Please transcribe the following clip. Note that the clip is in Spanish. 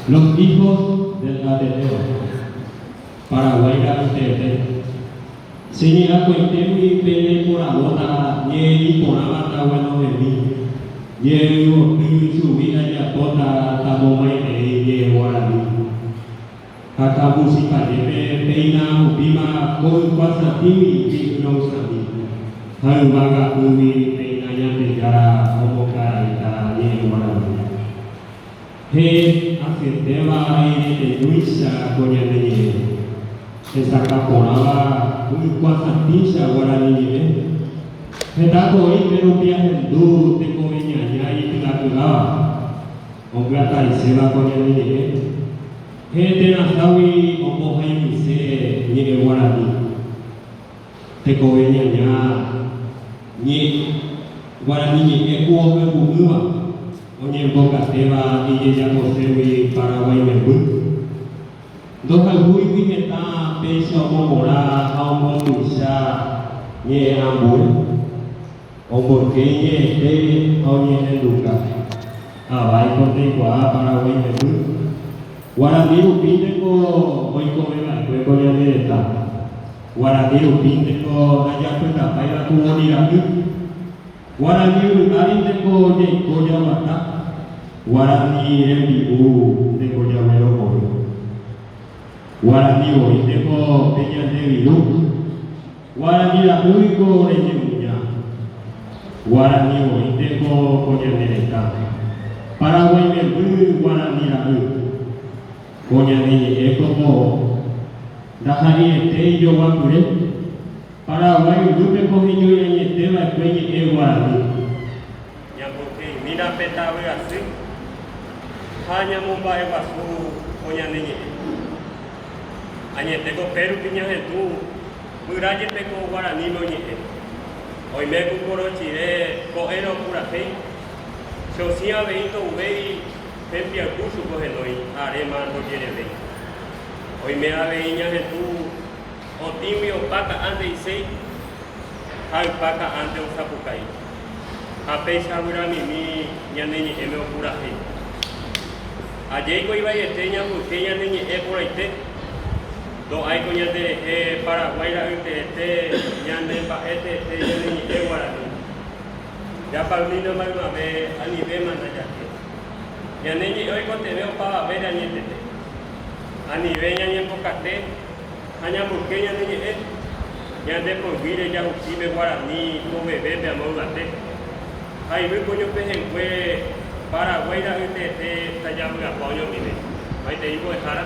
Los hijos del Ateneo, Paraguay Garantete, señala Cuentemi Pele por Abota, Yeri por Abata, bueno de mí, Yeri su vida ya pota, Tamomai, Yeri Guaraní. Hasta música de Peina, Ubima, Koi Kwasa Timi, Pino Sami, Harubaga Ubi, Peina Yara, Omoka, Yeri Guaraní. He afirmaba aire de Luisa Coñanini, esa caporaba un cuasantisha guaraní, he dado hoy pero viaje duro de comeña y la curaba, hombre ataiseba Coñanini, he de nasawi o mohai mise ni guaraní, te comeña ni guaraní ecuo me bumua. Oye, boca teba y ella posee Paraguay me bui. Dos albui vingeta peso momora homo luisa ye ambul. Ombor que ye te oye educa. Abai conte gua Paraguay me bui. Guaradiru pinte ko hoy come la cueco ya de esta. Guaradiru pinte ko naya puta paira tu oni rapi. Guaradiru arinte ko ye koya bata. Guarani Rembibu de Coyamero Moro, Guarani Oiteco Peña de Vilú, Guarani Apuico de Yemuña, Guarani Oiteco Coyamereta, Paraguay Mebu, Guarani Rabu, Coyamene Ecomo, Dajari Etello Guapure, Paraguay Lupe Comiño y Eteba Cueñe Guarani. Mira petaba así. Hanya Mumbai basu punya ni. Hanya teko peru punya itu, muraje teko Guarani no ni. Hoy me kukoro chile, ko ero pura fe. Sosia veito vei, tempia kusu ko henoi, arema no tiene vei. Hoy me aveinya itu, otimio paka ande isei, hai paka ande usapukai. Ape Saburami ni nyanenyi emeo pura he. Aje ko iba yetenya mutenya nenyi e pura ite. Do ai ko nyande e Paraguay la ite nyande ba ete nyanenyi e Guarani. Ya palmino magma be ani be manda jake. Nyanenyi oi ko te veo pa be da nyete. Ani be nyanyi pokate hanya mukenya nenyi e. Nyande ko vire ya ukibe Guarani ko be be amolate. Hay muy coño peje fue Paraguay la gente te tallaba la coño mire. Ahí te digo de jara.